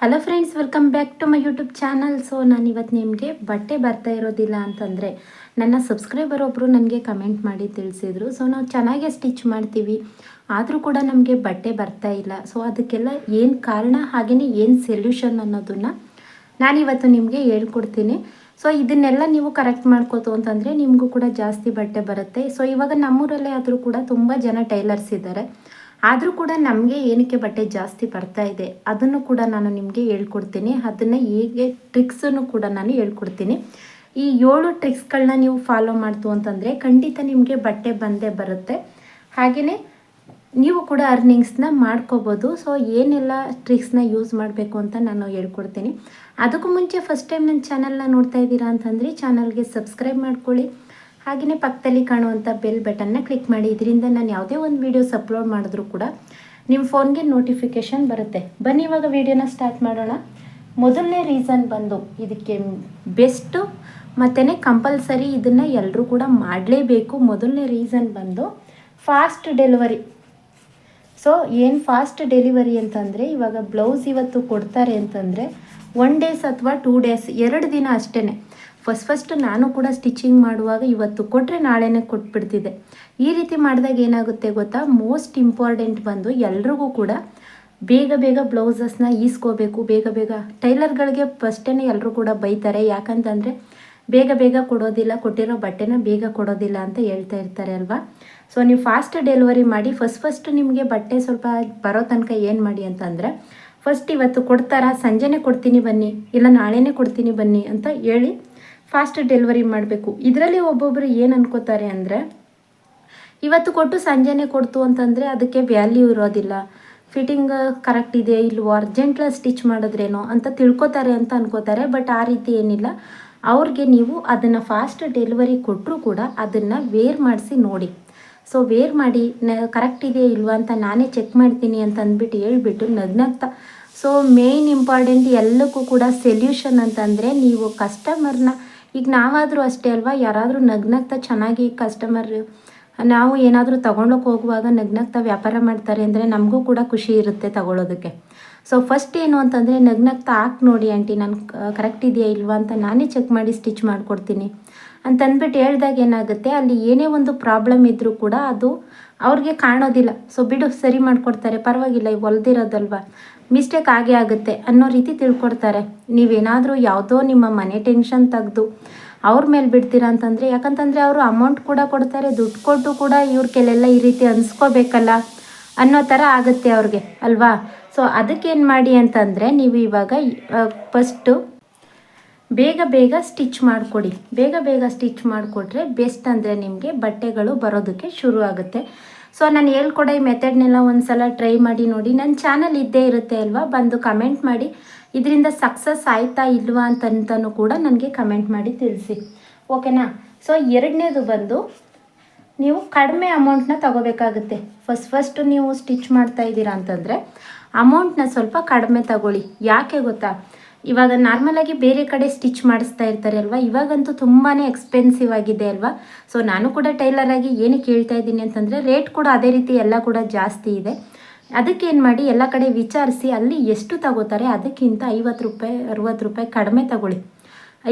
Hello friends, welcome back to my YouTube channel. So ನಾನಿವತ್ತು ನಿಮಗೆ ಬಟ್ಟೆ ಬರ್ತಾ ಇರೋದಿಲ್ಲ ಅಂತಂದರೆ ನನ್ನ ಸಬ್ಸ್ಕ್ರೈಬರ್ ಒಬ್ಬರು ನನಗೆ ಕಮೆಂಟ್ ಮಾಡಿ ತಿಳಿಸಿದರು. ಸೊ ನಾವು ಚೆನ್ನಾಗೇ ಸ್ಟಿಚ್ ಮಾಡ್ತೀವಿ, ಆದರೂ ಕೂಡ ನಮಗೆ ಬಟ್ಟೆ ಬರ್ತಾ ಇಲ್ಲ. ಸೊ ಅದಕ್ಕೆಲ್ಲ ಏನು ಕಾರಣ, ಹಾಗೆಯೇ ಏನು ಸೊಲ್ಯೂಷನ್ ಅನ್ನೋದನ್ನು ನಾನಿವತ್ತು ನಿಮಗೆ ಹೇಳ್ಕೊಡ್ತೀನಿ. ಸೊ ಇದನ್ನೆಲ್ಲ ನೀವು ಕರೆಕ್ಟ್ ಮಾಡ್ಕೋತು ಅಂತಂದರೆ ನಿಮಗೂ ಕೂಡ ಜಾಸ್ತಿ ಬಟ್ಟೆ ಬರುತ್ತೆ. ಸೊ ಇವಾಗ ನಮ್ಮೂರಲ್ಲೇ ಆದರೂ ಕೂಡ ತುಂಬ ಜನ ಟೈಲರ್ಸ್ ಇದ್ದಾರೆ, ಆದರೂ ಕೂಡ ನಮಗೆ ಏನಕ್ಕೆ ಬಟ್ಟೆ ಜಾಸ್ತಿ ಬರ್ತಾ ಇದೆ ಅದನ್ನು ಕೂಡ ನಾನು ನಿಮಗೆ ಹೇಳ್ಕೊಡ್ತೀನಿ. ಅದನ್ನು ಹೇಗೆ ಟ್ರಿಕ್ಸನ್ನು ಕೂಡ ನಾನು ಹೇಳ್ಕೊಡ್ತೀನಿ. ಈ 7 ಟ್ರಿಕ್ಸ್ಗಳನ್ನ ನೀವು ಫಾಲೋ ಮಾಡ್ತು ಅಂತಂದರೆ ಖಂಡಿತ ನಿಮಗೆ ಬಟ್ಟೆ ಬಂದೇ ಬರುತ್ತೆ. ಹಾಗೆಯೇ ನೀವು ಕೂಡ ಅರ್ನಿಂಗ್ಸ್ನ ಮಾಡ್ಕೋಬೋದು. ಸೊ ಏನೆಲ್ಲ ಟ್ರಿಕ್ಸ್ನ ಯೂಸ್ ಮಾಡಬೇಕು ಅಂತ ನಾನು ಹೇಳ್ಕೊಡ್ತೀನಿ. ಅದಕ್ಕೂ ಮುಂಚೆ ಫಸ್ಟ್ ಟೈಮ್ ನನ್ನ ಚಾನಲ್ನ ನೋಡ್ತಾ ಇದ್ದೀರಾ ಅಂತಂದರೆ ಚಾನಲ್ಗೆ ಸಬ್ಸ್ಕ್ರೈಬ್ ಮಾಡ್ಕೊಳ್ಳಿ. ಹಾಗೆಯೇ ಪಕ್ಕದಲ್ಲಿ ಕಾಣುವಂಥ ಬೆಲ್ ಬಟನ್ನ ಕ್ಲಿಕ್ ಮಾಡಿ. ಇದರಿಂದ ನಾನು ಯಾವುದೇ ಒಂದು ವೀಡಿಯೋಸ್ ಅಪ್ಲೋಡ್ ಮಾಡಿದ್ರೂ ಕೂಡ ನಿಮ್ಮ ಫೋನ್ಗೆ ನೋಟಿಫಿಕೇಷನ್ ಬರುತ್ತೆ. ಬನ್ನಿ ಇವಾಗ ವೀಡಿಯೋನ ಸ್ಟಾರ್ಟ್ ಮಾಡೋಣ. ಮೊದಲನೇ ರೀಸನ್ ಬಂದು ಇದಕ್ಕೆ ಬೆಸ್ಟು ಮತ್ತು ಕಂಪಲ್ಸರಿ, ಇದನ್ನು ಎಲ್ಲರೂ ಕೂಡ ಮಾಡಲೇಬೇಕು. ಮೊದಲನೇ ರೀಸನ್ ಬಂದು ಫಾಸ್ಟ್ ಡೆಲಿವರಿ. ಸೊ ಏನು ಫಾಸ್ಟ್ ಡೆಲಿವರಿ ಅಂತಂದರೆ, ಇವಾಗ ಬ್ಲೌಸ್ ಇವತ್ತು ಕೊಡ್ತಾರೆ ಅಂತಂದರೆ 1 ಡೇಸ್ ಅಥವಾ 2 ಡೇಸ್, 2 ದಿನ ಅಷ್ಟೇ. ಫಸ್ಟ್ ನಾನು ಕೂಡ ಸ್ಟಿಚಿಂಗ್ ಮಾಡುವಾಗ ಇವತ್ತು ಕೊಟ್ಟರೆ ನಾಳೆನೇ ಕೊಟ್ಬಿಡ್ತಿದ್ದೆ. ಈ ರೀತಿ ಮಾಡಿದಾಗ ಏನಾಗುತ್ತೆ ಗೊತ್ತಾ, ಮೋಸ್ಟ್ ಇಂಪಾರ್ಟೆಂಟ್ ಬಂದು ಎಲ್ರಿಗೂ ಕೂಡ ಬೇಗ ಬೇಗ ಬ್ಲೌಸಸ್ನ ಈಸ್ಕೋಬೇಕು. ಬೇಗ ಟೈಲರ್ಗಳಿಗೆ ಫಸ್ಟೇ ಎಲ್ಲರೂ ಕೂಡ ಬೈತಾರೆ, ಯಾಕಂತಂದರೆ ಬೇಗ ಬೇಗ ಕೊಡೋದಿಲ್ಲ, ಕೊಟ್ಟಿರೋ ಬಟ್ಟೆನ ಬೇಗ ಕೊಡೋದಿಲ್ಲ ಅಂತ ಹೇಳ್ತಾ ಇರ್ತಾರೆ ಅಲ್ವಾ. ಸೊ ನೀವು ಫಾಸ್ಟ್ ಡೆಲಿವರಿ ಮಾಡಿ. ಫಸ್ಟ್ ನಿಮಗೆ ಬಟ್ಟೆ ಸ್ವಲ್ಪ ಬರೋ ತನಕ ಏನು ಮಾಡಿ ಅಂತಂದರೆ, ಫಸ್ಟ್ ಇವತ್ತು ಕೊಡ್ತಾರಾ, ಸಂಜೆನೇ ಕೊಡ್ತೀನಿ ಬನ್ನಿ, ಇಲ್ಲ ನಾಳೆನೇ ಕೊಡ್ತೀನಿ ಬನ್ನಿ ಅಂತ ಹೇಳಿ ಫಾಸ್ಟ್ ಡೆಲಿವರಿ ಮಾಡಬೇಕು. ಇದರಲ್ಲಿ ಒಬ್ಬೊಬ್ಬರು ಏನು ಅನ್ಕೋತಾರೆ ಅಂದರೆ, ಇವತ್ತು ಕೊಟ್ಟು ಸಂಜೆನೇ ಕೊಡ್ತು ಅಂತಂದರೆ ಅದಕ್ಕೆ ವ್ಯಾಲ್ಯೂ ಇರೋದಿಲ್ಲ, ಫಿಟ್ಟಿಂಗ್ ಕರೆಕ್ಟ್ ಇದೆ ಇಲ್ವೋ, ಅರ್ಜೆಂಟ್ಲ ಸ್ಟಿಚ್ ಮಾಡಿದ್ರೇನೋ ಅಂತ ತಿಳ್ಕೊತಾರೆ ಅಂತ ಅನ್ಕೋತಾರೆ. ಬಟ್ ಆ ರೀತಿ ಏನಿಲ್ಲ. ಅವ್ರಿಗೆ ನೀವು ಅದನ್ನು ಫಾಸ್ಟ್ ಡೆಲಿವರಿ ಕೊಟ್ಟರೂ ಕೂಡ ಅದನ್ನು ವೇರ್ ಮಾಡಿಸಿ ನೋಡಿ. ಸೊ ವೇರ್ ಮಾಡಿ ಕರೆಕ್ಟ್ ಇದೆಯಾ ಇಲ್ವಾ ಅಂತ ನಾನೇ ಚೆಕ್ ಮಾಡ್ತೀನಿ ಅಂತ ಅಂದ್ಬಿಟ್ಟು ಹೇಳ್ಬಿಟ್ಟು ನಗ್ನಗ್ತಾ. ಸೊ ಮೇಯ್ನ್ ಇಂಪಾರ್ಟೆಂಟ್ ಎಲ್ಲಕ್ಕೂ ಕೂಡ ಸೊಲ್ಯೂಷನ್ ಅಂತಂದರೆ, ನೀವು ಕಸ್ಟಮರ್ನ, ಈಗ ನಾವಾದರೂ ಅಷ್ಟೇ ಅಲ್ವಾ, ಯಾರಾದರೂ ನಗ್ನಗ್ತಾ ಚೆನ್ನಾಗಿ ಕಸ್ಟಮರ್, ನಾವು ಏನಾದರೂ ತೊಗೊಂಡೋಗಿ ಹೋಗುವಾಗ ನಗ್ನಗ್ತಾ ವ್ಯಾಪಾರ ಮಾಡ್ತಾರೆ ಅಂದರೆ ನಮಗೂ ಕೂಡ ಖುಷಿ ಇರುತ್ತೆ ತಗೊಳ್ಳೋದಕ್ಕೆ. ಸೊ ಫಸ್ಟ್ ಏನು ಅಂತಂದರೆ, ನಗ್ನಗ್ತಾ ಹಾಕಿ ನೋಡಿ ಆಂಟಿ, ನಾನು ಕರೆಕ್ಟ್ ಇದೆಯಾ ಇಲ್ವಾ ಅಂತ ನಾನೇ ಚೆಕ್ ಮಾಡಿ ಸ್ಟಿಚ್ ಮಾಡಿಕೊಡ್ತೀನಿ ಅಂತಂದ್ಬಿಟ್ಟು ಹೇಳಿದಾಗ ಏನಾಗುತ್ತೆ, ಅಲ್ಲಿ ಏನೇ ಒಂದು ಪ್ರಾಬ್ಲಮ್ ಇದ್ದರೂ ಕೂಡ ಅದು ಅವ್ರಿಗೆ ಕಾಣೋದಿಲ್ಲ. ಸೊ ಬಿಡು, ಸರಿ ಮಾಡಿಕೊಡ್ತಾರೆ, ಪರವಾಗಿಲ್ಲ, ಹೊಲ್ದಿರೋದಲ್ವ, ಮಿಸ್ಟೇಕ್ ಆಗೇ ಆಗುತ್ತೆ ಅನ್ನೋ ರೀತಿ ತಿಳ್ಕೊಡ್ತಾರೆ. ನೀವೇನಾದರೂ ಯಾವುದೋ ನಿಮ್ಮ ಮನೆ ಟೆನ್ಷನ್ ತೆಗೆದು ಅವ್ರ ಮೇಲೆ ಬಿಡ್ತೀರಾ ಅಂತಂದರೆ, ಯಾಕಂತಂದರೆ ಅವರು ಅಮೌಂಟ್ ಕೂಡ ಕೊಡ್ತಾರೆ, ದುಡ್ಡು ಕೊಟ್ಟು ಕೂಡ ಇವ್ರ ಕೆಲವೆಲ್ಲ ಈ ರೀತಿ ಅನ್ಸ್ಕೋಬೇಕಲ್ಲ ಅನ್ನೋ ಥರ ಆಗುತ್ತೆ ಅವ್ರಿಗೆ ಅಲ್ವಾ. ಸೊ ಅದಕ್ಕೇನು ಮಾಡಿ ಅಂತಂದರೆ, ನೀವು ಇವಾಗ ಫಸ್ಟು ಬೇಗ ಸ್ಟಿಚ್ ಮಾಡಿಕೊಡಿ. ಬೇಗ ಸ್ಟಿಚ್ ಮಾಡಿಕೊಟ್ರೆ ಬೆಸ್ಟ್. ಅಂದರೆ ನಿಮಗೆ ಬಟ್ಟೆಗಳು ಬರೋದಕ್ಕೆ ಶುರು ಆಗುತ್ತೆ. ಸೊ ನಾನು ಹೇಳ್ಕೊಡೋ ಈ ಮೆಥಡ್ನೆಲ್ಲ ಒಂದು ಸಲ ಟ್ರೈ ಮಾಡಿ ನೋಡಿ. ನನ್ನ ಚಾನಲ್ ಇದ್ದೇ ಇರುತ್ತೆ ಅಲ್ವಾ, ಬಂದು ಕಮೆಂಟ್ ಮಾಡಿ ಇದರಿಂದ ಸಕ್ಸಸ್ ಆಯಿತಾ ಇಲ್ವಾ ಅಂತಂತನೂ ಕೂಡ ನನಗೆ ಕಮೆಂಟ್ ಮಾಡಿ ತಿಳಿಸಿ, ಓಕೆನಾ. ಸೊ ಎರಡನೇದು ಬಂದು, ನೀವು ಕಡಿಮೆ ಅಮೌಂಟ್ನ ತಗೋಬೇಕಾಗುತ್ತೆ. ಫಸ್ಟು ನೀವು ಸ್ಟಿಚ್ ಮಾಡ್ತಾ ಇದ್ದೀರಾ ಅಂತಂದರೆ ಅಮೌಂಟ್ನ ಸ್ವಲ್ಪ ಕಡಿಮೆ ತಗೊಳ್ಳಿ. ಯಾಕೆ ಗೊತ್ತಾ, ಇವಾಗ ನಾರ್ಮಲಾಗಿ ಬೇರೆ ಕಡೆ ಸ್ಟಿಚ್ ಮಾಡಿಸ್ತಾ ಇರ್ತಾರೆ ಅಲ್ವಾ, ಇವಾಗಂತೂ ತುಂಬಾ ಎಕ್ಸ್ಪೆನ್ಸಿವ್ ಆಗಿದೆ ಅಲ್ವಾ. ಸೊ ನಾನು ಕೂಡ ಟೈಲರಾಗಿ ಏನಕ್ಕೆ ಹೇಳ್ತಾ ಇದ್ದೀನಿ ಅಂತಂದರೆ, ರೇಟ್ ಕೂಡ ಅದೇ ರೀತಿ ಎಲ್ಲ ಕೂಡ ಜಾಸ್ತಿ ಇದೆ. ಅದಕ್ಕೇನು ಮಾಡಿ, ಎಲ್ಲ ಕಡೆ ವಿಚಾರಿಸಿ ಅಲ್ಲಿ ಎಷ್ಟು ತಗೋತಾರೆ ಅದಕ್ಕಿಂತ 50 ರೂಪಾಯಿ 60 ರೂಪಾಯಿ ಕಡಿಮೆ ತಗೊಳ್ಳಿ.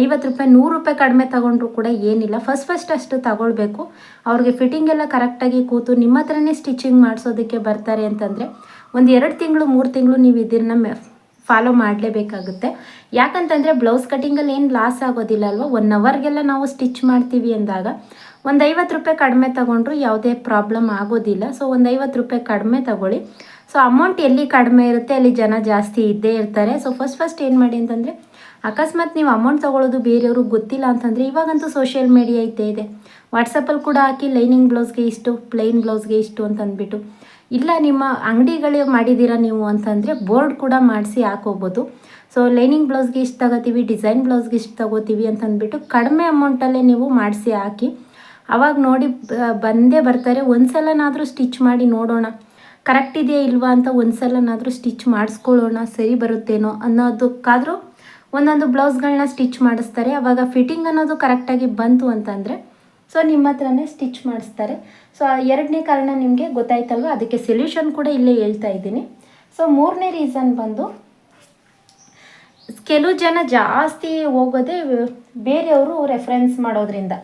50 ರೂಪಾಯಿ 100 ರೂಪಾಯಿ ಕಡಿಮೆ ತಗೊಂಡ್ರು ಕೂಡ ಏನಿಲ್ಲ. ಫಸ್ಟ್ ಅಷ್ಟು ತಗೊಳ್ಬೇಕು. ಅವ್ರಿಗೆ ಫಿಟ್ಟಿಂಗ್ ಎಲ್ಲ ಕರೆಕ್ಟಾಗಿ ಕೂತು ನಿಮ್ಮ ಹತ್ರನೇ ಸ್ಟಿಚಿಂಗ್ ಮಾಡಿಸೋದಕ್ಕೆ ಬರ್ತಾರೆ ಅಂತಂದರೆ ಒಂದು 2 ತಿಂಗಳು 3 ತಿಂಗಳು ನೀವು ಇದನ್ನು ಫಾಲೋ ಮಾಡಲೇಬೇಕಾಗುತ್ತೆ. ಯಾಕಂತಂದರೆ ಬ್ಲೌಸ್ ಕಟ್ಟಿಂಗಲ್ಲಿ ಏನು ಲಾಸ್ ಆಗೋದಿಲ್ಲ ಅಲ್ವಾ. 1 ಅವರ್ಗೆಲ್ಲ ನಾವು ಸ್ಟಿಚ್ ಮಾಡ್ತೀವಿ ಅಂದಾಗ ಒಂದು 50 ರೂಪಾಯಿ ಕಡಿಮೆ ತೊಗೊಂಡ್ರು ಯಾವುದೇ ಪ್ರಾಬ್ಲಮ್ ಆಗೋದಿಲ್ಲ. ಸೊ ಒಂದು 50 ರೂಪಾಯಿ ಕಡಿಮೆ ತಗೊಳ್ಳಿ. ಸೊ ಅಮೌಂಟ್ ಎಲ್ಲಿ ಕಡಿಮೆ ಇರುತ್ತೆ ಅಲ್ಲಿ ಜನ ಜಾಸ್ತಿ ಇದ್ದೇ ಇರ್ತಾರೆ. ಸೊ ಫಸ್ಟ್ ಏನು ಮಾಡಿ ಅಂತಂದರೆ, ಅಕಸ್ಮಾತ್ ನೀವು ಅಮೌಂಟ್ ತೊಗೊಳ್ಳೋದು ಬೇರೆಯವ್ರಿಗೆ ಗೊತ್ತಿಲ್ಲ ಅಂತಂದರೆ, ಇವಾಗಂತೂ ಸೋಷಿಯಲ್ ಮೀಡಿಯಾ ಇದೆ, ವಾಟ್ಸಪ್ಪಲ್ಲಿ ಕೂಡ ಹಾಕಿ ಲೈನಿಂಗ್ ಬ್ಲೌಸ್ಗೆ ಇಷ್ಟು, ಪ್ಲೈನ್ ಬ್ಲೌಸ್ಗೆ ಇಷ್ಟು ಅಂತಂದ್ಬಿಟ್ಟು, ಇಲ್ಲ ನಿಮ್ಮ ಅಂಗಡಿಗಳು ಮಾಡಿದ್ದೀರಾ ನೀವು ಅಂತಂದರೆ ಬೋರ್ಡ್ ಕೂಡ ಮಾಡಿಸಿ ಹಾಕೋಬೋದು. ಸೊ ಲೈನಿಂಗ್ ಬ್ಲೌಸ್ಗೆ ಇಷ್ಟು ತಗೋತೀವಿ, ಡಿಸೈನ್ ಬ್ಲೌಸ್ಗೆ ಇಷ್ಟು ತಗೋತೀವಿ ಅಂತಂದ್ಬಿಟ್ಟು ಕಡಿಮೆ ಅಮೌಂಟಲ್ಲೇ ನೀವು ಮಾಡಿಸಿ ಹಾಕಿ, ಅವಾಗ ನೋಡಿ ಬಂದೇ ಬರ್ತಾರೆ. ಒಂದು ಸಲನಾದರೂ ಸ್ಟಿಚ್ ಮಾಡಿ ನೋಡೋಣ, ಕರೆಕ್ಟ್ ಇದೆಯಾ ಇಲ್ವಾ ಅಂತ ಒಂದು ಸಲನಾದರೂ ಸ್ಟಿಚ್ ಮಾಡಿಸ್ಕೊಳ್ಳೋಣ, ಸರಿ ಬರುತ್ತೇನೋ ಅನ್ನೋದಕ್ಕಾದರೂ ಒಂದೊಂದು ಬ್ಲೌಸ್ಗಳನ್ನ ಸ್ಟಿಚ್ ಮಾಡಿಸ್ತಾರೆ. ಆವಾಗ ಫಿಟ್ಟಿಂಗ್ ಅನ್ನೋದು ಕರೆಕ್ಟಾಗಿ ಬಂತು ಅಂತಂದರೆ ಸೊ ನಿಮ್ಮ ಹತ್ರನೇ ಸ್ಟಿಚ್ ಮಾಡಿಸ್ತಾರೆ. ಸೊ ಎರಡನೇ ಕಾರಣ ನಿಮಗೆ ಗೊತ್ತಾಯ್ತಲ್ವ, ಅದಕ್ಕೆ ಸೊಲ್ಯೂಷನ್ ಕೂಡ ಇಲ್ಲೇ ಹೇಳ್ತಾ ಇದ್ದೀನಿ. ಸೊ ಮೂರನೇ ರೀಸನ್ ಬಂದು, ಕೆಲವು ಜನ ಜಾಸ್ತಿ ಹೋಗೋದೇ ಬೇರೆಯವರು ರೆಫರೆನ್ಸ್ ಮಾಡೋದ್ರಿಂದ.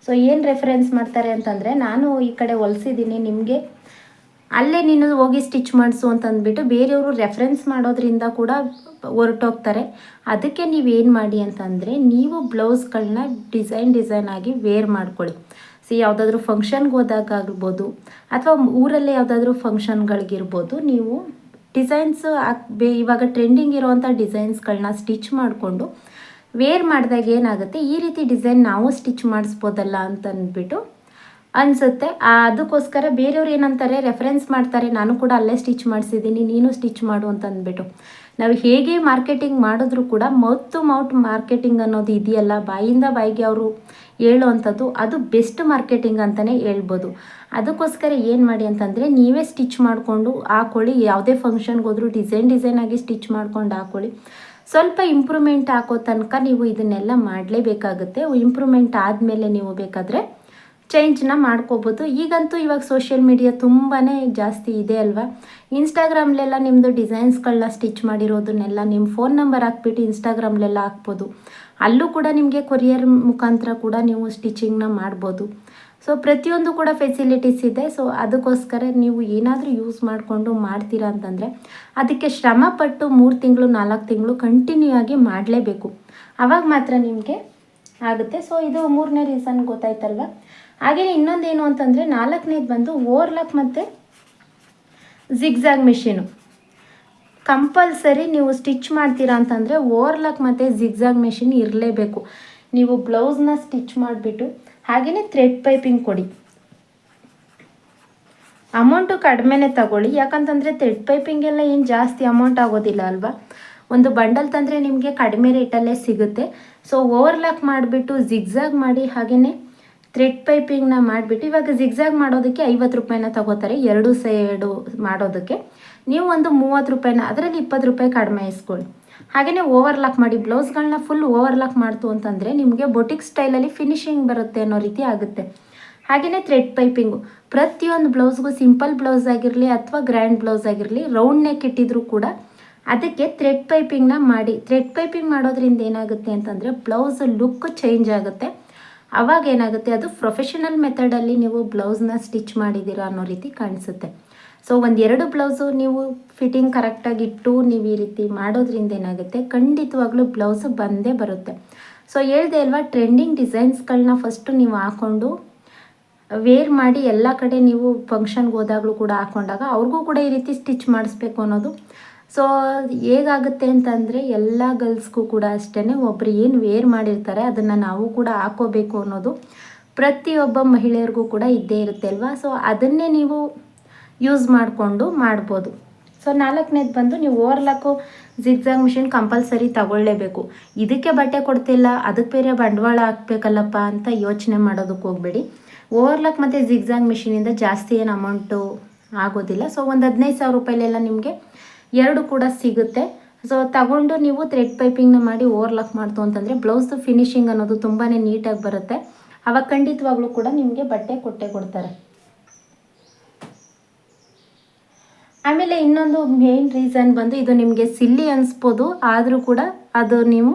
ಸೊ ಏನು ರೆಫರೆನ್ಸ್ ಮಾಡ್ತಾರೆ ಅಂತಂದರೆ, ನಾನು ಈ ಕಡೆ ಹೊಲಿಸಿದ್ದೀನಿ, ನಿಮಗೆ ಅಲ್ಲೇ ನೀನು ಹೋಗಿ ಸ್ಟಿಚ್ ಮಾಡಿಸು ಅಂತಂದ್ಬಿಟ್ಟು ಬೇರೆಯವರು ರೆಫರೆನ್ಸ್ ಮಾಡೋದ್ರಿಂದ ಕೂಡ ಹೊರಟೋಗ್ತಾರೆ. ಅದಕ್ಕೆ ನೀವೇನು ಮಾಡಿ ಅಂತಂದರೆ, ನೀವು ಬ್ಲೌಸ್ಗಳನ್ನ ಡಿಸೈನ್ ಆಗಿ ವೇರ್ ಮಾಡ್ಕೊಳ್ಳಿ. ಯಾವುದಾದ್ರೂ ಫಂಕ್ಷನ್ಗೆ ಹೋದಾಗ ಆಗಿರ್ಬೋದು, ಅಥವಾ ಊರಲ್ಲೇ ಯಾವುದಾದ್ರೂ ಫಂಕ್ಷನ್ಗಳಿಗಿರ್ಬೋದು, ನೀವು ಡಿಸೈನ್ಸ್ ಇವಾಗ ಟ್ರೆಂಡಿಂಗ್ ಇರೋವಂಥ ಡಿಸೈನ್ಸ್ಗಳನ್ನ ಸ್ಟಿಚ್ ಮಾಡಿಕೊಂಡು ವೇರ್ ಮಾಡಿದಾಗ ಏನಾಗುತ್ತೆ, ಈ ರೀತಿ ಡಿಸೈನ್ ನಾವು ಸ್ಟಿಚ್ ಮಾಡಿಸ್ಬೋದಲ್ಲ ಅಂತಂದ್ಬಿಟ್ಟು ಅನಿಸುತ್ತೆ. ಅದಕ್ಕೋಸ್ಕರ ಬೇರೆಯವ್ರು ಏನಂತಾರೆ, ರೆಫರೆನ್ಸ್ ಮಾಡ್ತಾರೆ, ನಾನು ಕೂಡ ಅಲ್ಲೇ ಸ್ಟಿಚ್ ಮಾಡಿಸಿದ್ದೀನಿ, ನೀನು ಸ್ಟಿಚ್ ಮಾಡು ಅಂತಂದ್ಬಿಟ್ಟು. ನಾವು ಹೇಗೆ ಮಾರ್ಕೆಟಿಂಗ್ ಮಾಡಿದ್ರೂ ಕೂಡ ಮೌತ್ ಟು ಮೌತ್ ಮಾರ್ಕೆಟಿಂಗ್ ಅನ್ನೋದು ಇದೆಯಲ್ಲ, ಬಾಯಿಂದ ಬಾಯಿಗೆ ಅವರು ಹೇಳೋವಂಥದ್ದು, ಅದು ಬೆಸ್ಟ್ ಮಾರ್ಕೆಟಿಂಗ್ ಅಂತಲೇ ಹೇಳ್ಬೋದು. ಅದಕ್ಕೋಸ್ಕರ ಏನು ಮಾಡಿ ಅಂತಂದರೆ, ನೀವೇ ಸ್ಟಿಚ್ ಮಾಡಿಕೊಂಡು ಹಾಕ್ಕೊಳ್ಳಿ. ಯಾವುದೇ ಫಂಕ್ಷನ್ಗೆ ಹೋದರೂ ಡಿಸೈನ್ ಆಗಿ ಸ್ಟಿಚ್ ಮಾಡ್ಕೊಂಡು ಹಾಕ್ಕೊಳ್ಳಿ. ಸ್ವಲ್ಪ ಇಂಪ್ರೂವ್ಮೆಂಟ್ ಹಾಕೋ ತನಕ ನೀವು ಇದನ್ನೆಲ್ಲ ಮಾಡಲೇಬೇಕಾಗುತ್ತೆ. ಇಂಪ್ರೂವ್ಮೆಂಟ್ ಆದಮೇಲೆ ನೀವು ಬೇಕಾದರೆ ಚೇಂಜ್ನ ಮಾಡ್ಕೋಬೋದು. ಈಗಂತೂ ಇವಾಗ ಸೋಷಿಯಲ್ ಮೀಡಿಯಾ ತುಂಬಾ ಜಾಸ್ತಿ ಇದೆ ಅಲ್ವಾ. ಇನ್ಸ್ಟಾಗ್ರಾಮ್ಲೆಲ್ಲ ನಿಮ್ಮದು ಡಿಸೈನ್ಸ್ಗಳನ್ನ ಸ್ಟಿಚ್ ಮಾಡಿರೋದನ್ನೆಲ್ಲ ನಿಮ್ಮ ಫೋನ್ ನಂಬರ್ ಹಾಕ್ಬಿಟ್ಟು ಇನ್ಸ್ಟಾಗ್ರಾಮ್ಲೆಲ್ಲ ಹಾಕ್ಬೋದು. ಅಲ್ಲೂ ಕೂಡ ನಿಮಗೆ ಕೊರಿಯರ್ ಮುಖಾಂತರ ಕೂಡ ನೀವು ಸ್ಟಿಚಿಂಗ್ನ ಮಾಡ್ಬೋದು. ಸೊ ಪ್ರತಿಯೊಂದು ಕೂಡ ಫೆಸಿಲಿಟೀಸ್ ಇದೆ. ಸೊ ಅದಕ್ಕೋಸ್ಕರ ನೀವು ಏನಾದರೂ ಯೂಸ್ ಮಾಡಿಕೊಂಡು ಮಾಡ್ತೀರಾ ಅಂತಂದರೆ, ಅದಕ್ಕೆ ಶ್ರಮಪಟ್ಟು 3 ತಿಂಗಳು 4 ತಿಂಗಳು ಕಂಟಿನ್ಯೂ ಆಗಿ ಮಾಡಲೇಬೇಕು. ಆವಾಗ ಮಾತ್ರ ನಿಮಗೆ ಆಗುತ್ತೆ. ಸೊ ಇದು 3ನೇ ರೀಸನ್ ಗೊತ್ತಾಯ್ತಲ್ವ. ಹಾಗೆಯೇ ಇನ್ನೊಂದೇನು ಅಂತಂದರೆ, 4ನೇದು ಬಂದು ಓವರ್ಲಾಕ್ ಮತ್ತು ಜಿಗ್ಜಾಗ್ ಮಿಷಿನು. ಕಂಪಲ್ಸರಿ ನೀವು ಸ್ಟಿಚ್ ಮಾಡ್ತೀರಾ ಅಂತಂದರೆ ಓವರ್ಲಾಕ್ ಮತ್ತು ಜಿಗ್ಜಾಗ್ ಮಿಷಿನ್ ಇರಲೇಬೇಕು. ನೀವು ಬ್ಲೌಸ್ನ ಸ್ಟಿಚ್ ಮಾಡಿಬಿಟ್ಟು ಹಾಗೆಯೇ ಥ್ರೆಡ್ ಪೈಪಿಂಗ್ ಕೊಡಿ. ಅಮೌಂಟು ಕಡಿಮೆನೇ ತಗೊಳ್ಳಿ, ಯಾಕಂತಂದರೆ ಥ್ರೆಡ್ ಪೈಪಿಂಗೆಲ್ಲ ಏನು ಜಾಸ್ತಿ ಅಮೌಂಟ್ ಆಗೋದಿಲ್ಲ ಅಲ್ವಾ. ಒಂದು ಬಂಡಲ್ ತಂದರೆ ನಿಮಗೆ ಕಡಿಮೆ ರೇಟಲ್ಲೇ ಸಿಗುತ್ತೆ. ಸೊ ಓವರ್ಲಾಕ್ ಮಾಡಿಬಿಟ್ಟು ಜಿಗ್ಜಾಗ್ ಮಾಡಿ, ಹಾಗೆಯೇ ಥ್ರೆಡ್ ಪೈಪಿಂಗ್ನ ಮಾಡಿಬಿಟ್ಟು, ಇವಾಗ ಜಿಗ್ಜಾಗ್ ಮಾಡೋದಕ್ಕೆ 50 ರೂಪಾಯಿನ ತಗೋತಾರೆ, 2 ಸೈಡು ಮಾಡೋದಕ್ಕೆ. ನೀವು ಒಂದು 30 ರೂಪಾಯಿನ, ಅದರಲ್ಲಿ 20 ರೂಪಾಯಿ ಕಡಿಮೆ ಇಸ್ಕೊಳ್ಳಿ. ಹಾಗೆಯೇ ಓವರ್ಲಾಕ್ ಮಾಡಿ, ಬ್ಲೌಸ್ಗಳನ್ನ ಫುಲ್ ಓವರ್ಲಾಕ್ ಮಾಡ್ತು ಅಂತಂದರೆ ನಿಮಗೆ ಬೊಟಿಕ್ ಸ್ಟೈಲಲ್ಲಿ ಫಿನಿಶಿಂಗ್ ಬರುತ್ತೆ ಅನ್ನೋ ರೀತಿ ಆಗುತ್ತೆ. ಹಾಗೆಯೇ ಥ್ರೆಡ್ ಪೈಪಿಂಗು ಪ್ರತಿಯೊಂದು ಬ್ಲೌಸ್ಗೂ, ಸಿಂಪಲ್ ಬ್ಲೌಸ್ ಆಗಿರಲಿ ಅಥವಾ ಗ್ರ್ಯಾಂಡ್ ಬ್ಲೌಸ್ ಆಗಿರಲಿ, ರೌಂಡ್ ನೆಕ್ ಇಟ್ಟಿದ್ರು ಕೂಡ ಅದಕ್ಕೆ ಥ್ರೆಡ್ ಪೈಪಿಂಗ್ನ ಮಾಡಿ. ಥ್ರೆಡ್ ಪೈಪಿಂಗ್ ಮಾಡೋದ್ರಿಂದ ಏನಾಗುತ್ತೆ ಅಂತಂದರೆ, ಬ್ಲೌಸ್ ಲುಕ್ ಚೇಂಜ್ ಆಗುತ್ತೆ. ಆವಾಗ ಏನಾಗುತ್ತೆ, ಅದು ಪ್ರೊಫೆಷನಲ್ ಮೆಥಡಲ್ಲಿ ನೀವು ಬ್ಲೌಸ್ನ ಸ್ಟಿಚ್ ಮಾಡಿದ್ದೀರಾ ಅನ್ನೋ ರೀತಿ ಕಾಣಿಸುತ್ತೆ. ಸೊ 1-2 ಬ್ಲೌಸು ನೀವು ಫಿಟ್ಟಿಂಗ್ ಕರೆಕ್ಟಾಗಿ ಇಟ್ಟು ನೀವು ಈ ರೀತಿ ಮಾಡೋದ್ರಿಂದ ಏನಾಗುತ್ತೆ, ಖಂಡಿತವಾಗ್ಲೂ ಬ್ಲೌಸು ಬಂದೇ ಬರುತ್ತೆ. ಸೊ ಹೇಳ್ದೆ ಅಲ್ವಾ, ಟ್ರೆಂಡಿಂಗ್ ಡಿಸೈನ್ಸ್ಗಳನ್ನ ಫಸ್ಟು ನೀವು ಹಾಕ್ಕೊಂಡು ವೇರ್ ಮಾಡಿ ಎಲ್ಲ ಕಡೆ ನೀವು ಫಂಕ್ಷನ್ಗೆ ಹೋದಾಗಲೂ ಕೂಡ ಹಾಕ್ಕೊಂಡಾಗ ಅವ್ರಿಗೂ ಕೂಡ ಈ ರೀತಿ ಸ್ಟಿಚ್ ಮಾಡಿಸ್ಬೇಕು ಅನ್ನೋದು. ಸೊ ಹೇಗಾಗುತ್ತೆ ಅಂತಂದರೆ, ಎಲ್ಲ ಗರ್ಲ್ಸ್ಗೂ ಕೂಡ ಅಷ್ಟೇ, ಒಬ್ಬರು ಏನು ವೇರ್ ಮಾಡಿರ್ತಾರೆ ಅದನ್ನು ನಾವು ಕೂಡ ಹಾಕೋಬೇಕು ಅನ್ನೋದು ಪ್ರತಿಯೊಬ್ಬ ಮಹಿಳೆಯರಿಗೂ ಕೂಡ ಇದ್ದೇ ಇರುತ್ತೆ ಅಲ್ವಾ. ಸೊ ಅದನ್ನೇ ನೀವು ಯೂಸ್ ಮಾಡಿಕೊಂಡು ಮಾಡ್ಬೋದು. ಸೊ 4ನೇದು ಬಂದು, ನೀವು ಓವರ್ಲಾಕು ಜಿಗ್ಜಾಗ್ ಮಿಷಿನ್ ಕಂಪಲ್ಸರಿ ತಗೊಳ್ಳೇಬೇಕು. ಇದಕ್ಕೆ ಬಟ್ಟೆ ಕೊಡ್ತಿಲ್ಲ, ಅದಕ್ಕೆ ಬೇರೆ ಬಂಡವಾಳ ಹಾಕ್ಬೇಕಲ್ಲಪ್ಪ ಅಂತ ಯೋಚನೆ ಮಾಡೋದಕ್ಕೆ ಹೋಗಬೇಡಿ. ಓವರ್ಲಾಕ್ ಮತ್ತು ಜಿಗ್ಜಾಗ್ ಮಿಷಿನಿಂದ ಜಾಸ್ತಿ ಏನು ಅಮೌಂಟು ಆಗೋದಿಲ್ಲ. ಸೊ ಒಂದು 15,000 ರೂಪಾಯಿಲೆಲ್ಲ ನಿಮಗೆ 2 ಕೂಡ ಸಿಗುತ್ತೆ. ಸೊ ತಗೊಂಡು ನೀವು ಥ್ರೆಡ್ ಪೈಪಿಂಗ್ನ ಮಾಡಿ ಓವರ್ಲಾಕ್ ಮಾಡ್ತು ಅಂತಂದರೆ ಬ್ಲೌಸ್ದು ಫಿನಿಶಿಂಗ್ ಅನ್ನೋದು ತುಂಬಾ ನೀಟಾಗಿ ಬರುತ್ತೆ. ಆವಾಗ ಖಂಡಿತವಾಗ್ಲೂ ಕೂಡ ನಿಮಗೆ ಬಟ್ಟೆ ಕೊಡ್ತಾರೆ. ಆಮೇಲೆ ಇನ್ನೊಂದು ಮೇನ್ ರೀಸನ್ ಬಂದು, ಇದು ನಿಮಗೆ ಸಿಲ್ಲಿ ಅನಿಸ್ಬೋದು, ಆದರೂ ಕೂಡ ಅದು ನೀವು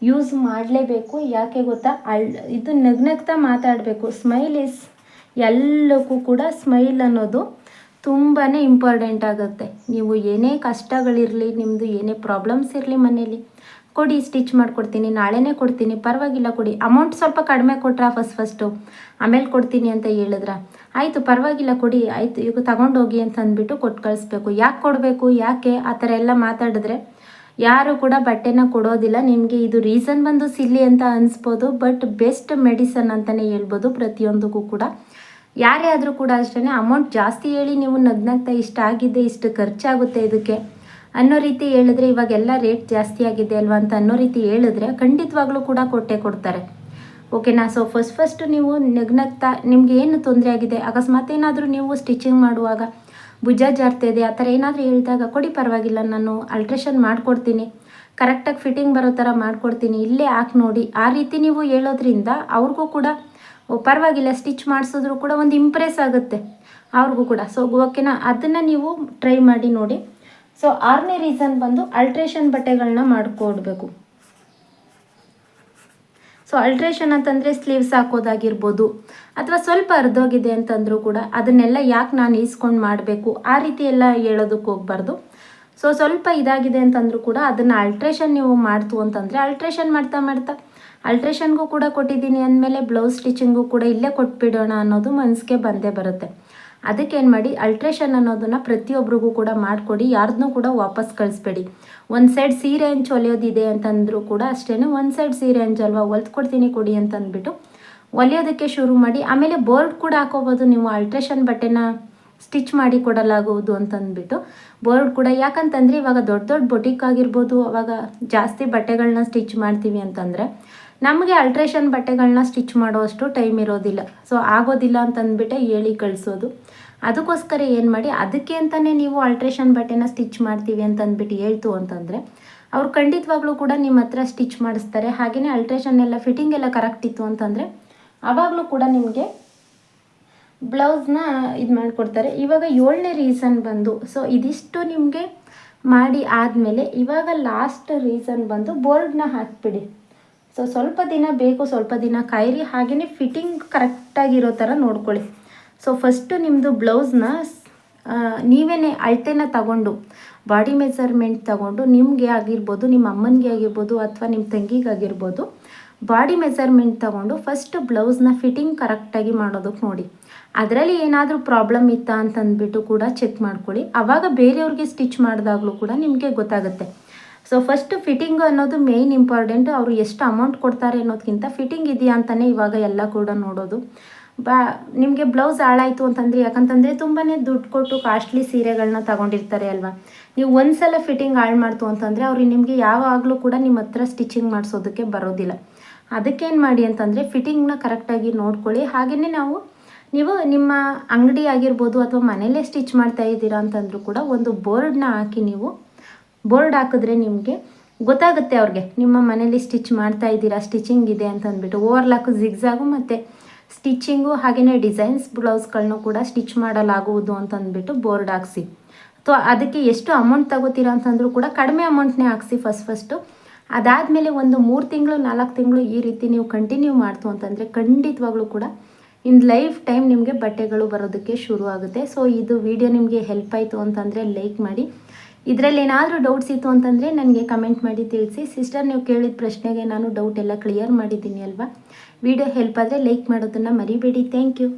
ಯೂಸ್ ಮಾಡಲೇಬೇಕು. ಯಾಕೆ ಗೊತ್ತಾ, ಇದು ನಗ್ನಗ್ತಾ ಮಾತಾಡಬೇಕು. ಸ್ಮೈಲ್ ಇಸ್ ಎಲ್ಲಕ್ಕೂ ಕೂಡ ಸ್ಮೈಲ್ ಅನ್ನೋದು ತುಂಬಾ ಇಂಪಾರ್ಟೆಂಟ್ ಆಗುತ್ತೆ. ನೀವು ಏನೇ ಕಷ್ಟಗಳಿರಲಿ, ನಿಮ್ಮದು ಏನೇ ಪ್ರಾಬ್ಲಮ್ಸ್ ಇರಲಿ ಮನೇಲಿ, ಕೊಡಿ, ಸ್ಟಿಚ್ ಮಾಡಿಕೊಡ್ತೀನಿ, ನಾಳೆನೇ ಕೊಡ್ತೀನಿ, ಪರವಾಗಿಲ್ಲ ಕೊಡಿ. ಅಮೌಂಟ್ ಸ್ವಲ್ಪ ಕಡಿಮೆ ಕೊಟ್ರಾ ಫಸ್ಟು, ಆಮೇಲೆ ಕೊಡ್ತೀನಿ ಅಂತ ಹೇಳಿದ್ರ, ಆಯಿತು ಪರವಾಗಿಲ್ಲ ಕೊಡಿ, ಆಯಿತು ಈಗ ತಗೊಂಡೋಗಿ ಅಂತ ಅಂದ್ಬಿಟ್ಟು ಕೊಟ್ಟು ಕಳಿಸ್ಬೇಕು. ಯಾಕೆ ಕೊಡಬೇಕು, ಯಾಕೆ ಆ ಥರ ಎಲ್ಲ ಮಾತಾಡಿದ್ರೆ ಯಾರು ಕೂಡ ಬಟ್ಟೆನ ಕೊಡೋದಿಲ್ಲ. ನಿಮಗೆ ಇದು ರೀಸನ್ ಬಂದು ಸಿಲ್ಲಿ ಅಂತ ಅನಿಸ್ಬೋದು, ಬಟ್ ಬೆಸ್ಟ್ ಮೆಡಿಸನ್ ಅಂತಲೇ ಹೇಳ್ಬೋದು ಪ್ರತಿಯೊಂದಕ್ಕೂ ಕೂಡ. ಯಾರೇ ಆದರೂ ಕೂಡ ಅಷ್ಟೇ, ಅಮೌಂಟ್ ಜಾಸ್ತಿ ಹೇಳಿ ನೀವು ನಗ್ನಗ್ತಾ ಇಷ್ಟ ಆಗಿದೆ, ಇಷ್ಟು ಖರ್ಚಾಗುತ್ತೆ ಇದಕ್ಕೆ ಅನ್ನೋ ರೀತಿ ಹೇಳಿದ್ರೆ, ಇವಾಗೆಲ್ಲ ರೇಟ್ ಜಾಸ್ತಿ ಆಗಿದೆ ಅಲ್ವಾ ಅಂತ ಅನ್ನೋ ರೀತಿ ಹೇಳಿದ್ರೆ ಖಂಡಿತವಾಗ್ಲೂ ಕೂಡ ಕೊಡ್ತಾರೆ. ಓಕೆನಾ. ಸೊ ಫಸ್ಟ್ ನೀವು ನಗ್ನಗ್ತಾ, ನಿಮ್ಗೆ ಏನು ತೊಂದರೆ ಆಗಿದೆ, ಅಕಸ್ಮಾತ್ ಏನಾದರೂ ನೀವು ಸ್ಟಿಚಿಂಗ್ ಮಾಡುವಾಗ ಭುಜ ಜಾರ್ತಾ ಇದೆ, ಆ ಥರ ಏನಾದರೂ ಹೇಳಿದಾಗ, ಕೊಡಿ ಪರವಾಗಿಲ್ಲ, ನಾನು ಅಲ್ಟ್ರೇಷನ್ ಮಾಡಿಕೊಡ್ತೀನಿ, ಕರೆಕ್ಟಾಗಿ ಫಿಟ್ಟಿಂಗ್ ಬರೋ ಥರ ಮಾಡಿಕೊಡ್ತೀನಿ, ಇಲ್ಲೇ ಹಾಕಿ ನೋಡಿ, ಆ ರೀತಿ ನೀವು ಹೇಳೋದ್ರಿಂದ ಅವ್ರಿಗೂ ಕೂಡ ಪರವಾಗಿಲ್ಲ, ಸ್ಟಿಚ್ ಮಾಡಿಸಿದ್ರು ಕೂಡ ಒಂದು ಇಂಪ್ರೆಸ್ ಆಗುತ್ತೆ ಅವ್ರಿಗೂ ಕೂಡ. ಸೊ ಓಕೆನಾ, ಅದನ್ನು ನೀವು ಟ್ರೈ ಮಾಡಿ ನೋಡಿ. ಸೊ 6ನೇ ರೀಸನ್ ಬಂದು ಅಲ್ಟ್ರೇಷನ್ ಬಟ್ಟೆಗಳನ್ನ ಮಾಡಿಕೊಡ್ಬೇಕು. ಸೊ ಅಲ್ಟ್ರೇಷನ್ ಅಂತಂದರೆ ಸ್ಲೀವ್ಸ್ ಹಾಕೋದಾಗಿರ್ಬೋದು, ಅಥವಾ ಸ್ವಲ್ಪ ಹರಿದೋಗಿದೆ ಅಂತಂದರೂ ಕೂಡ ಅದನ್ನೆಲ್ಲ ಯಾಕೆ ನಾನು ಈಸ್ಕೊಂಡು ಮಾಡಬೇಕು ಆ ರೀತಿ ಎಲ್ಲ ಹೇಳೋದಕ್ಕೆ ಹೋಗ್ಬಾರ್ದು. ಸೊ ಸ್ವಲ್ಪ ಇದಾಗಿದೆ ಅಂತಂದರೂ ಕೂಡ ಅದನ್ನು ಅಲ್ಟ್ರೇಷನ್ ನೀವು ಮಾಡ್ತು ಅಂತಂದರೆ ಅಲ್ಟ್ರೇಷನ್ ಮಾಡ್ತಾ ಅಲ್ಟ್ರೇಷನ್ಗೂ ಕೂಡ ಕೊಟ್ಟಿದ್ದೀನಿ ಅಂದಮೇಲೆ ಬ್ಲೌಸ್ ಸ್ಟಿಚಿಂಗು ಕೂಡ ಇಲ್ಲೇ ಕೊಟ್ಬಿಡೋಣ ಅನ್ನೋದು ಮನಸ್ಸಿಗೆ ಬಂದೇ ಬರುತ್ತೆ. ಅದಕ್ಕೇನು ಮಾಡಿ, ಅಲ್ಟ್ರೇಷನ್ ಅನ್ನೋದನ್ನು ಪ್ರತಿಯೊಬ್ಬರಿಗೂ ಕೂಡ ಮಾಡಿಕೊಡಿ, ಯಾರನ್ನೂ ಕೂಡ ವಾಪಸ್ ಕಳಿಸ್ಬೇಡಿ. ಒಂದು ಸೈಡ್ ಸೀರೆ ಹಂಚು ಹೊಲಿಯೋದಿದೆ ಅಂತಂದರೂ ಕೂಡ ಅಷ್ಟೇ, ಒಂದು ಸೈಡ್ ಸೀರೆ ಹಂಚಲ್ವಾ ಹೊಲ್ದು ಕೊಡ್ತೀನಿ ಕೊಡಿ ಅಂತಂದ್ಬಿಟ್ಟು ಹೊಲಿಯೋದಕ್ಕೆ ಶುರು ಮಾಡಿ. ಆಮೇಲೆ ಬೋರ್ಡ್ ಕೂಡ ಹಾಕೋಬೋದು ನೀವು, ಅಲ್ಟ್ರೇಷನ್ ಬಟ್ಟೆನ ಸ್ಟಿಚ್ ಮಾಡಿ ಕೊಡಲಾಗುವುದು ಅಂತಂದ್ಬಿಟ್ಟು ಬೋರ್ಡ್ ಕೂಡ. ಯಾಕಂತಂದರೆ ಇವಾಗ ದೊಡ್ಡ ದೊಡ್ಡ ಬೊಟಿಕ್ ಆಗಿರ್ಬೋದು, ಅವಾಗ ಜಾಸ್ತಿ ಬಟ್ಟೆಗಳನ್ನ ಸ್ಟಿಚ್ ಮಾಡ್ತೀವಿ ಅಂತಂದರೆ ನಮಗೆ ಅಲ್ಟ್ರೇಷನ್ ಬಟ್ಟೆಗಳನ್ನ ಸ್ಟಿಚ್ ಮಾಡೋಷ್ಟು ಟೈಮ್ ಇರೋದಿಲ್ಲ. ಸೊ ಆಗೋದಿಲ್ಲ ಅಂತಂದ್ಬಿಟ್ಟೆ ಹೇಳಿ ಕಳಿಸೋದು. ಅದಕ್ಕೋಸ್ಕರ ಏನು ಮಾಡಿ, ಅದಕ್ಕೆ ಅಂತಲೇ ನೀವು ಅಲ್ಟ್ರೇಷನ್ ಬಟ್ಟೆನ ಸ್ಟಿಚ್ ಮಾಡ್ತೀವಿ ಅಂತಂದ್ಬಿಟ್ಟು ಹೇಳ್ತು ಅಂತಂದರೆ ಅವ್ರು ಖಂಡಿತವಾಗ್ಲೂ ಕೂಡ ನಿಮ್ಮ ಹತ್ರ ಸ್ಟಿಚ್ ಮಾಡಿಸ್ತಾರೆ. ಹಾಗೆಯೇ ಅಲ್ಟ್ರೇಷನ್ ಎಲ್ಲ ಫಿಟ್ಟಿಂಗ್ ಎಲ್ಲ ಕರೆಕ್ಟ್ ಇತ್ತು ಅಂತಂದರೆ ಆವಾಗಲೂ ಕೂಡ ನಿಮಗೆ ಬ್ಲೌಸ್ನ ಇದು ಮಾಡಿಕೊಡ್ತಾರೆ. ಇವಾಗ 7ನೇ ರೀಸನ್ ಬಂದು, ಸೊ ಇದಿಷ್ಟು ನಿಮಗೆ ಮಾಡಿ ಆದಮೇಲೆ ಇವಾಗ ಲಾಸ್ಟ್ ರೀಸನ್ ಬಂದು ಬೋರ್ಡ್ನ ಹಾಕಿಬಿಡಿ. ಸೊ ಸ್ವಲ್ಪ ದಿನ ಬೇಕು, ಸ್ವಲ್ಪ ದಿನ ಕಾಯಿರಿ. ಹಾಗೆಯೇ ಫಿಟ್ಟಿಂಗ್ ಕರೆಕ್ಟಾಗಿರೋ ಥರ ನೋಡ್ಕೊಳ್ಳಿ. ಸೊ ಫಸ್ಟು ನಿಮ್ಮದು ಬ್ಲೌಸ್ನ ನೀವೇ ಅಳತೆನ ತಗೊಂಡು, ಬಾಡಿ ಮೆಜರ್ಮೆಂಟ್ ತಗೊಂಡು, ನಿಮಗೆ ಆಗಿರ್ಬೋದು, ನಿಮ್ಮ ಅಮ್ಮನಿಗೆ ಆಗಿರ್ಬೋದು, ಅಥವಾ ನಿಮ್ಮ ತಂಗಿಗಾಗಿರ್ಬೋದು, ಬಾಡಿ ಮೆಜರ್ಮೆಂಟ್ ತಗೊಂಡು ಫಸ್ಟ್ ಬ್ಲೌಸ್ನ ಫಿಟ್ಟಿಂಗ್ ಕರೆಕ್ಟಾಗಿ ಮಾಡೋದಕ್ಕೆ ನೋಡಿ. ಅದರಲ್ಲಿ ಏನಾದರೂ ಪ್ರಾಬ್ಲಮ್ ಇತ್ತಾ ಅಂತಂದ್ಬಿಟ್ಟು ಕೂಡ ಚೆಕ್ ಮಾಡ್ಕೊಳ್ಳಿ. ಆವಾಗ ಬೇರೆಯವ್ರಿಗೆ ಸ್ಟಿಚ್ ಮಾಡಿದಾಗಲೂ ಕೂಡ ನಿಮಗೆ ಗೊತ್ತಾಗುತ್ತೆ. ಸೊ ಫಸ್ಟ್ ಫಿಟ್ಟಿಂಗು ಅನ್ನೋದು ಮೇಯ್ನ್ ಇಂಪಾರ್ಟೆಂಟು. ಅವರು ಎಷ್ಟು ಅಮೌಂಟ್ ಕೊಡ್ತಾರೆ ಅನ್ನೋದಕ್ಕಿಂತ ಫಿಟ್ಟಿಂಗ್ ಇದೆಯಾ ಅಂತಲೇ ಇವಾಗ ಎಲ್ಲ ಕೂಡ ನೋಡೋದು. ನಿಮಗೆ ಬ್ಲೌಸ್ ಹಾಳಾಯಿತು ಅಂತಂದರೆ, ಯಾಕಂತಂದರೆ ತುಂಬಾ ದುಡ್ಡು ಕೊಟ್ಟು ಕಾಸ್ಟ್ಲಿ ಸೀರೆಗಳನ್ನ ತಗೊಂಡಿರ್ತಾರೆ ಅಲ್ವಾ. ನೀವು ಒಂದು ಸಲ ಫಿಟ್ಟಿಂಗ್ ಹಾಳು ಮಾಡ್ತು ಅಂತಂದರೆ ಅವ್ರಿಗೆ ನಿಮಗೆ ಯಾವಾಗಲೂ ಕೂಡ ನಿಮ್ಮ ಹತ್ರ ಸ್ಟಿಚಿಂಗ್ ಮಾಡಿಸೋದಕ್ಕೆ ಬರೋದಿಲ್ಲ. ಅದಕ್ಕೇನು ಮಾಡಿ ಅಂತಂದರೆ ಫಿಟ್ಟಿಂಗ್ನ ಕರೆಕ್ಟಾಗಿ ನೋಡ್ಕೊಳ್ಳಿ. ಹಾಗೆಯೇ ನೀವು ನಿಮ್ಮ ಅಂಗಡಿ ಆಗಿರ್ಬೋದು ಅಥವಾ ಮನೆಯಲ್ಲೇ ಸ್ಟಿಚ್ ಮಾಡ್ತಾ ಇದ್ದೀರಾ ಅಂತಂದರೂ ಕೂಡ ಒಂದು ಬೋರ್ಡ್ನ ಹಾಕಿ, ನೀವು ಬೋರ್ಡ್ ಹಾಕಿದ್ರೆ ನಿಮಗೆ ಗೊತ್ತಾಗುತ್ತೆ ಅವ್ರಿಗೆ ನಿಮ್ಮ ಮನೇಲಿ ಸ್ಟಿಚ್ ಮಾಡ್ತಾ ಇದ್ದೀರಾ, ಸ್ಟಿಚಿಂಗ್ ಇದೆ ಅಂತಂದ್ಬಿಟ್ಟು. ಓವರ್ಲಾಕು, ಜಿಗ್ಜಾಗು ಮತ್ತು ಸ್ಟಿಚಿಂಗು ಹಾಗೆಯೇ ಡಿಸೈನ್ಸ್ ಬ್ಲೌಸ್ಗಳನ್ನೂ ಕೂಡ ಸ್ಟಿಚ್ ಮಾಡಲಾಗುವುದು ಅಂತಂದ್ಬಿಟ್ಟು ಬೋರ್ಡ್ ಹಾಕ್ಸಿ. ಅಥವಾ ಅದಕ್ಕೆ ಎಷ್ಟು ಅಮೌಂಟ್ ತಗೋತೀರಾ ಅಂತಂದರೂ ಕೂಡ ಕಡಿಮೆ ಅಮೌಂಟ್ನೇ ಹಾಕ್ಸಿ ಫಸ್ಟು. ಅದಾದಮೇಲೆ ಒಂದು 3 ತಿಂಗಳು 4 ತಿಂಗಳು ಈ ರೀತಿ ನೀವು ಕಂಟಿನ್ಯೂ ಮಾಡ್ತು ಅಂತಂದರೆ ಖಂಡಿತವಾಗ್ಲೂ ಕೂಡ ಇನ್ ಲೈಫ್ ಟೈಮ್ ನಿಮಗೆ ಬಟ್ಟೆಗಳು ಬರೋದಕ್ಕೆ ಶುರು ಆಗುತ್ತೆ. ಸೊ ಇದು ವಿಡಿಯೋ ನಿಮಗೆ ಹೆಲ್ಪ್ ಆಯಿತು ಅಂತಂದರೆ ಲೈಕ್ ಮಾಡಿ. ಇದರಲ್ಲಿ ಏನಾದರೂ ಡೌಟ್ಸ್ ಇತ್ತು ಅಂತಂದರೆ ನನಗೆ ಕಮೆಂಟ್ ಮಾಡಿ ತಿಳಿಸಿ. ಸಿಸ್ಟರ್, ನೀವು ಕೇಳಿದ ಪ್ರಶ್ನೆಗೆ ನಾನು ಡೌಟ್ ಎಲ್ಲ ಕ್ಲಿಯರ್ ಮಾಡಿದ್ದೀನಿ ಅಲ್ವಾ. ವಿಡಿಯೋ ಹೆಲ್ಪ್ ಆದರೆ ಲೈಕ್ ಮಾಡೋದನ್ನು ಮರಿಬೇಡಿ. Thank you.